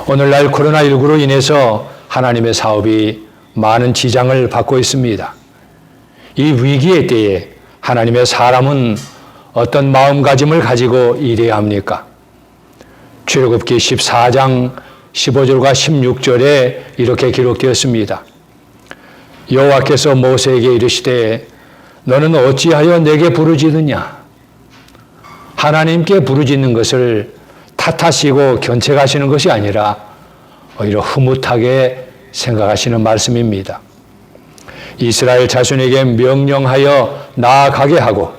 오늘날 코로나19로 인해서 하나님의 사업이 많은 지장을 받고 있습니다. 이 위기의 때에 하나님의 사람은 어떤 마음가짐을 가지고 일해야 합니까? 출애굽기 14장 15절과 16절에 이렇게 기록되었습니다. 여호와께서 모세에게 이르시되 너는 어찌하여 내게 부르짖느냐? 하나님께 부르짖는 것을 탓하시고 견책하시는 것이 아니라 오히려 흐뭇하게 생각하시는 말씀입니다. 이스라엘 자손에게 명령하여 나아가게 하고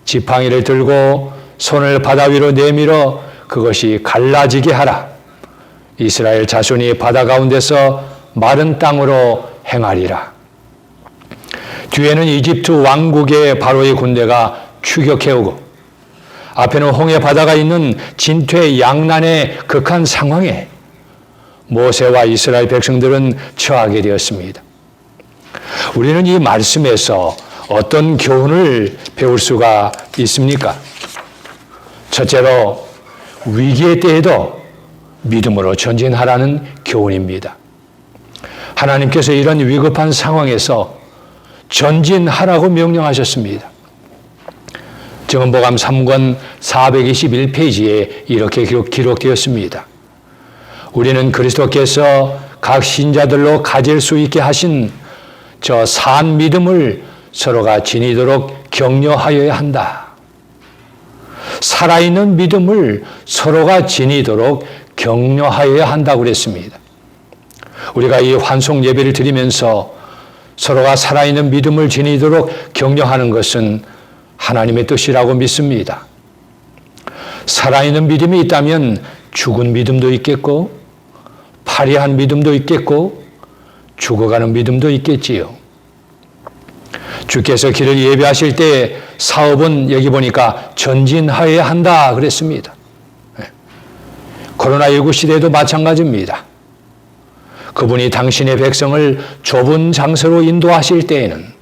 지팡이를 들고 손을 바다 위로 내밀어 그것이 갈라지게 하라. 이스라엘 자손이 바다 가운데서 마른 땅으로 행하리라. 뒤에는 이집트 왕국의 바로의 군대가 추격해오고 앞에는 홍해 바다가 있는 진퇴양난의 극한 상황에 모세와 이스라엘 백성들은 처하게 되었습니다. 우리는 이 말씀에서 어떤 교훈을 배울 수가 있습니까? 첫째로 위기의 때에도 믿음으로 전진하라는 교훈입니다. 하나님께서 이런 위급한 상황에서 전진하라고 명령하셨습니다. 증언보감 3권 421페이지에 이렇게 기록되었습니다. 우리는 그리스도께서 각 신자들로 가질 수 있게 하신 저 산 믿음을 서로가 지니도록 격려하여야 한다. 살아있는 믿음을 서로가 지니도록 격려하여야 한다고 그랬습니다. 우리가 이 환송 예배를 드리면서 서로가 살아있는 믿음을 지니도록 격려하는 것은 하나님의 뜻이라고 믿습니다. 살아있는 믿음이 있다면 죽은 믿음도 있겠고 파리한 믿음도 있겠고 죽어가는 믿음도 있겠지요. 주께서 길을 예비하실 때 사업은 여기 보니까 전진하여야 한다 그랬습니다. 코로나19 시대에도 마찬가지입니다. 그분이 당신의 백성을 좁은 장소로 인도하실 때에는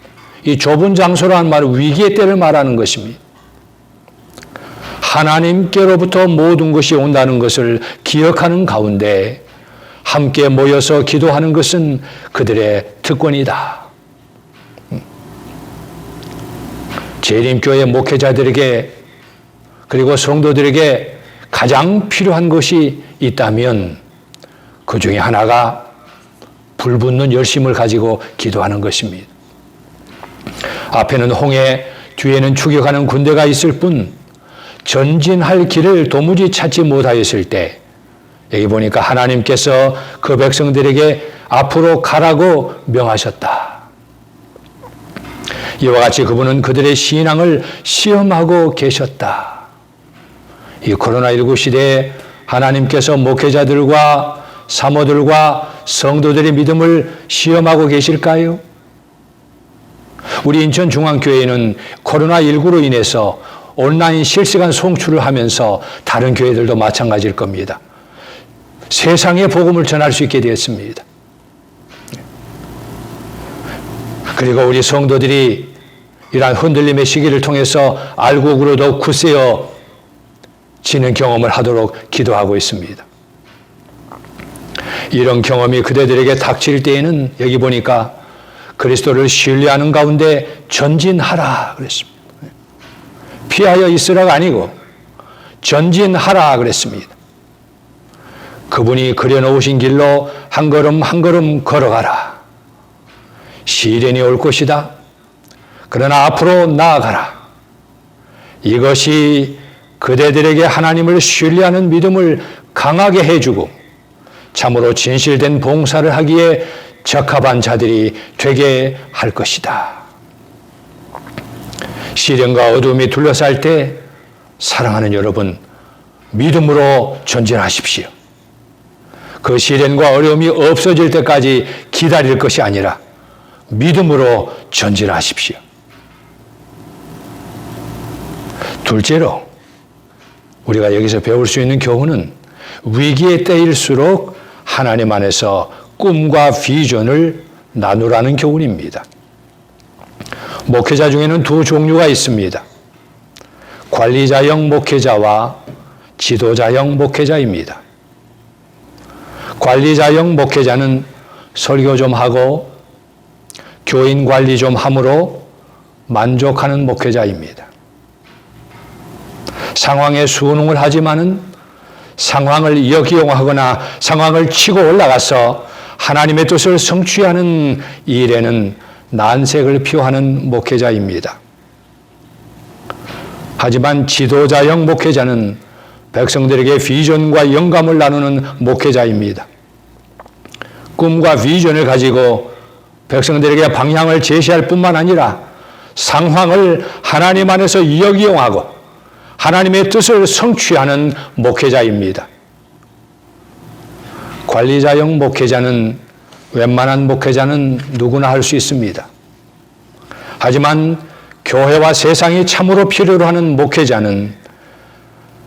이 좁은 장소라는 말은 위기의 때를 말하는 것입니다. 하나님께로부터 모든 것이 온다는 것을 기억하는 가운데 함께 모여서 기도하는 것은 그들의 특권이다. 재림교회 목회자들에게 그리고 성도들에게 가장 필요한 것이 있다면 그 중에 하나가 불붙는 열심을 가지고 기도하는 것입니다. 앞에는 홍해, 뒤에는 추격하는 군대가 있을 뿐 전진할 길을 도무지 찾지 못하였을 때 여기 보니까 하나님께서 그 백성들에게 앞으로 가라고 명하셨다. 이와 같이 그분은 그들의 신앙을 시험하고 계셨다. 이 코로나19 시대에 하나님께서 목회자들과 사모들과 성도들의 믿음을 시험하고 계실까요? 우리 인천중앙교회는 코로나19로 인해서 온라인 실시간 송출을 하면서 다른 교회들도 마찬가지일 겁니다. 세상에 복음을 전할 수 있게 되었습니다. 그리고 우리 성도들이 이러한 흔들림의 시기를 통해서 알곡으로 더욱 굳세어지는 경험을 하도록 기도하고 있습니다. 이런 경험이 그대들에게 닥칠 때에는 여기 보니까 그리스도를 신뢰하는 가운데 전진하라 그랬습니다. 피하여 있으라가 아니고 전진하라 그랬습니다. 그분이 그려놓으신 길로 한 걸음 한 걸음 걸어가라. 시련이 올 것이다. 그러나 앞으로 나아가라. 이것이 그대들에게 하나님을 신뢰하는 믿음을 강하게 해주고 참으로 진실된 봉사를 하기에 적합한 자들이 되게 할 것이다. 시련과 어둠이 둘러쌀 때 사랑하는 여러분, 믿음으로 전진하십시오. 그 시련과 어려움이 없어질 때까지 기다릴 것이 아니라 믿음으로 전진하십시오. 둘째로 우리가 여기서 배울 수 있는 교훈은 위기의 때일수록 하나님 안에서 꿈과 비전을 나누라는 교훈입니다. 목회자 중에는 두 종류가 있습니다. 관리자형 목회자와 지도자형 목회자입니다. 관리자형 목회자는 설교 좀 하고 교인 관리 좀 함으로 만족하는 목회자입니다. 상황에 순응을 하지만은 상황을 이용하거나 상황을 치고 올라가서 하나님의 뜻을 성취하는 일에는 난색을 표하는 목회자입니다. 하지만 지도자형 목회자는 백성들에게 비전과 영감을 나누는 목회자입니다. 꿈과 비전을 가지고 백성들에게 방향을 제시할 뿐만 아니라 상황을 하나님 안에서 이용하고 하나님의 뜻을 성취하는 목회자입니다. 관리자형 목회자는 웬만한 목회자는 누구나 할 수 있습니다. 하지만 교회와 세상이 참으로 필요로 하는 목회자는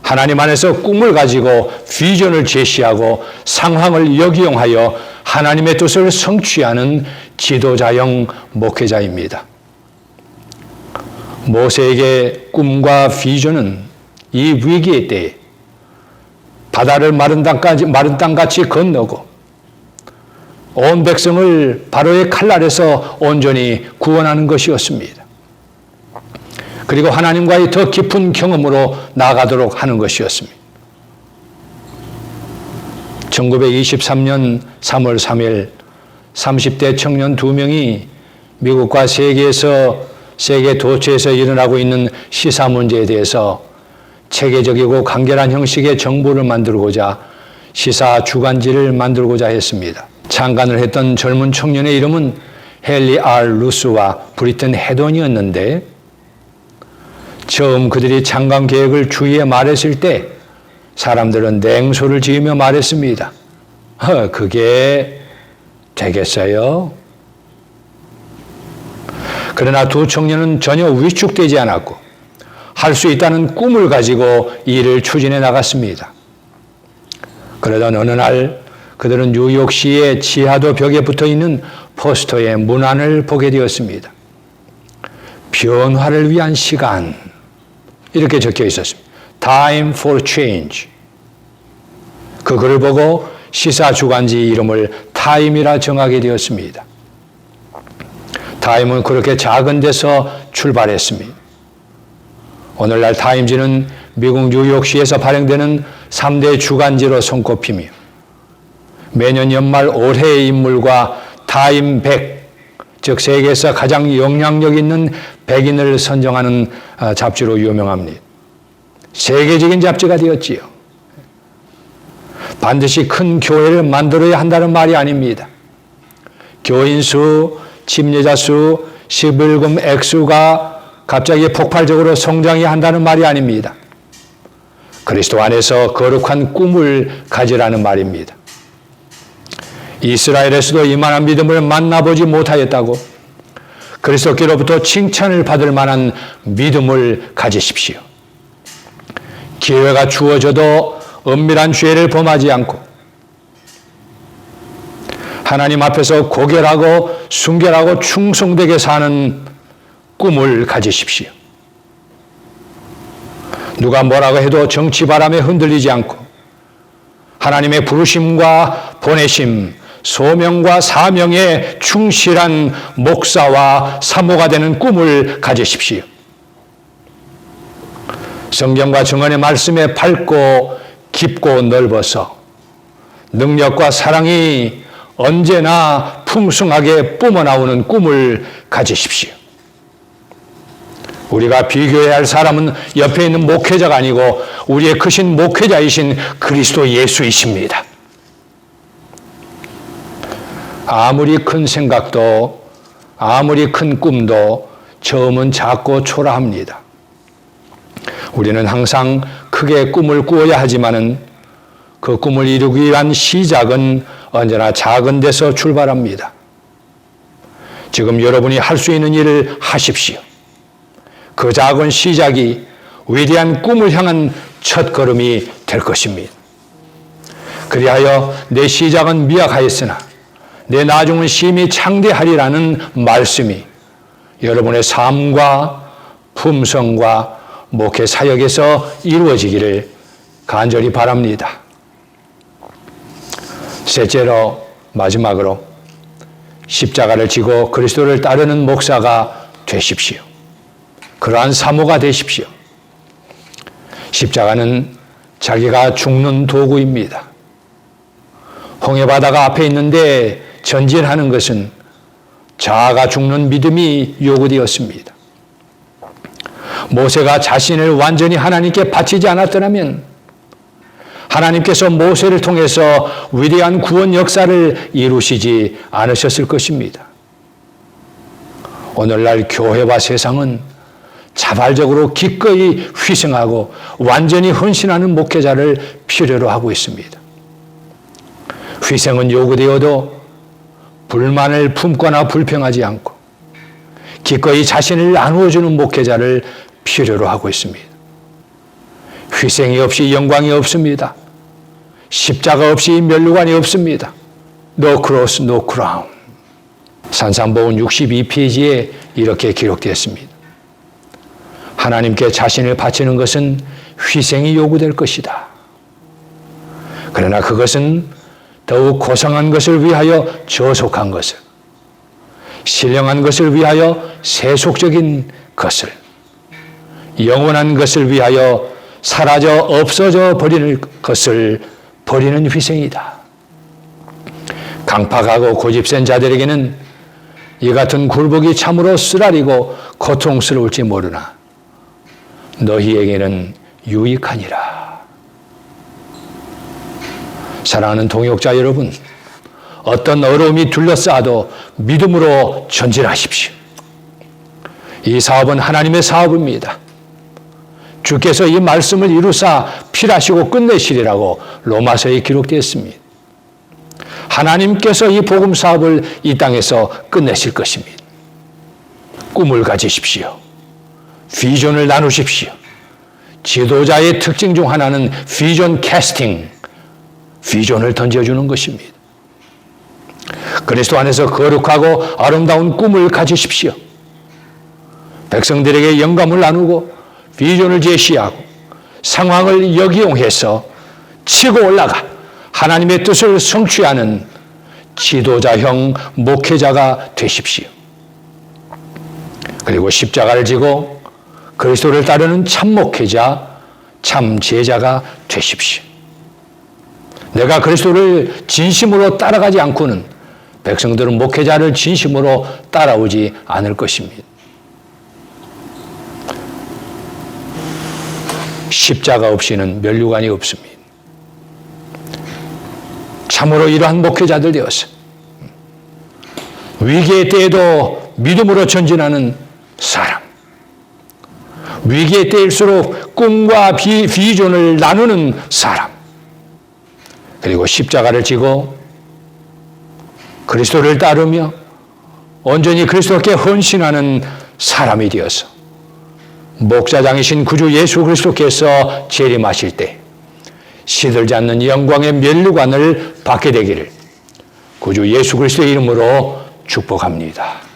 하나님 안에서 꿈을 가지고 비전을 제시하고 상황을 이용하여 하나님의 뜻을 성취하는 지도자형 목회자입니다. 모세에게 꿈과 비전은 이 위기의 때에 바다를 마른 땅같이 건너고 온 백성을 바로의 칼날에서 온전히 구원하는 것이었습니다. 그리고 하나님과의 더 깊은 경험으로 나아가도록 하는 것이었습니다. 1923년 3월 3일 30대 청년 2명이 미국과 세계 도처에서 일어나고 있는 시사 문제에 대해서 체계적이고 간결한 형식의 정보를 만들고자 시사 주간지를 만들고자 했습니다. 창간을 했던 젊은 청년의 이름은 헨리 R. 루스와 브리튼 헤돈이었는데 처음 그들이 창간 계획을 주위에 말했을 때 사람들은 냉소를 지으며 말했습니다. 그게 되겠어요? 그러나 두 청년은 전혀 위축되지 않았고 할 수 있다는 꿈을 가지고 일을 추진해 나갔습니다. 그러던 어느 날 그들은 뉴욕시의 지하도 벽에 붙어있는 포스터의 문안을 보게 되었습니다. 변화를 위한 시간, 이렇게 적혀 있었습니다. Time for change. 그 글을 보고 시사 주간지 이름을 타임이라 정하게 되었습니다. 타임은 그렇게 작은 데서 출발했습니다. 오늘날 타임지는 미국 뉴욕시에서 발행되는 3대 주간지로 손꼽히며 매년 연말 올해의 인물과 타임 100, 즉 세계에서 가장 영향력 있는 100인을 선정하는 잡지로 유명합니다. 세계적인 잡지가 되었지요. 반드시 큰 교회를 만들어야 한다는 말이 아닙니다. 교인 수, 침례자 수, 11금 액수가 갑자기 폭발적으로 성장해야 한다는 말이 아닙니다. 그리스도 안에서 거룩한 꿈을 가지라는 말입니다. 이스라엘에서도 이만한 믿음을 만나보지 못하였다고 그리스도께로부터 칭찬을 받을 만한 믿음을 가지십시오. 기회가 주어져도 은밀한 죄를 범하지 않고 하나님 앞에서 고결하고 순결하고 충성되게 사는 꿈을 가지십시오. 누가 뭐라고 해도 정치 바람에 흔들리지 않고 하나님의 부르심과 보내심, 소명과 사명에 충실한 목사와 사모가 되는 꿈을 가지십시오. 성경과 정언의 말씀에 밝고 깊고 넓어서 능력과 사랑이 언제나 풍성하게 뿜어나오는 꿈을 가지십시오. 우리가 비교해야 할 사람은 옆에 있는 목회자가 아니고 우리의 크신 목회자이신 그리스도 예수이십니다. 아무리 큰 생각도 아무리 큰 꿈도 처음은 작고 초라합니다. 우리는 항상 크게 꿈을 꾸어야 하지만은 그 꿈을 이루기 위한 시작은 언제나 작은 데서 출발합니다. 지금 여러분이 할 수 있는 일을 하십시오. 그 작은 시작이 위대한 꿈을 향한 첫걸음이 될 것입니다. 그리하여 내 시작은 미약하였으나 내 나중은 심히 창대하리라는 말씀이 여러분의 삶과 품성과 목회 사역에서 이루어지기를 간절히 바랍니다. 셋째로, 마지막으로 십자가를 지고 그리스도를 따르는 목사가 되십시오. 그러한 사모가 되십시오. 십자가는 자기가 죽는 도구입니다. 홍해바다가 앞에 있는데 전진하는 것은 자아가 죽는 믿음이 요구되었습니다. 모세가 자신을 완전히 하나님께 바치지 않았더라면 하나님께서 모세를 통해서 위대한 구원 역사를 이루시지 않으셨을 것입니다. 오늘날 교회와 세상은 자발적으로 기꺼이 희생하고 완전히 헌신하는 목회자를 필요로 하고 있습니다. 희생은 요구되어도 불만을 품거나 불평하지 않고 기꺼이 자신을 나누어주는 목회자를 필요로 하고 있습니다. 희생이 없이 영광이 없습니다. 십자가 없이 면류관이 없습니다. No cross, no crown. 산상보훈 62페이지에 이렇게 기록되었습니다. 하나님께 자신을 바치는 것은 희생이 요구될 것이다. 그러나 그것은 더욱 고상한 것을 위하여 저속한 것을, 신령한 것을 위하여 세속적인 것을, 영원한 것을 위하여 사라져 없어져 버리는 것을 버리는 희생이다. 강팍하고 고집센 자들에게는 이 같은 굴복이 참으로 쓰라리고 고통스러울지 모르나 너희에게는 유익하니라. 사랑하는 동역자 여러분, 어떤 어려움이 둘러싸도 믿음으로 전진하십시오. 이 사업은 하나님의 사업입니다. 주께서 이 말씀을 이루사 필하시고 끝내시리라고 로마서에 기록되었습니다. 하나님께서 이 복음 사업을 이 땅에서 끝내실 것입니다. 꿈을 가지십시오. 비전을 나누십시오. 지도자의 특징 중 하나는 비전 캐스팅, 비전을 던져주는 것입니다. 그리스도 안에서 거룩하고 아름다운 꿈을 가지십시오. 백성들에게 영감을 나누고 비전을 제시하고 상황을 역이용해서 치고 올라가 하나님의 뜻을 성취하는 지도자형 목회자가 되십시오. 그리고 십자가를 지고 그리스도를 따르는 참 목회자, 참 제자가 되십시오. 내가 그리스도를 진심으로 따라가지 않고는 백성들은 목회자를 진심으로 따라오지 않을 것입니다. 십자가 없이는 면류관이 없습니다. 참으로 이러한 목회자들 되어서 위기의 때에도 믿음으로 전진하는 사람, 위기의 때일수록 꿈과 비전을 나누는 사람, 그리고 십자가를 지고 그리스도를 따르며 온전히 그리스도께 헌신하는 사람이 되어서 목자장이신 구주 예수 그리스도께서 재림하실 때 시들지 않는 영광의 면류관을 받게 되기를 구주 예수 그리스도의 이름으로 축복합니다.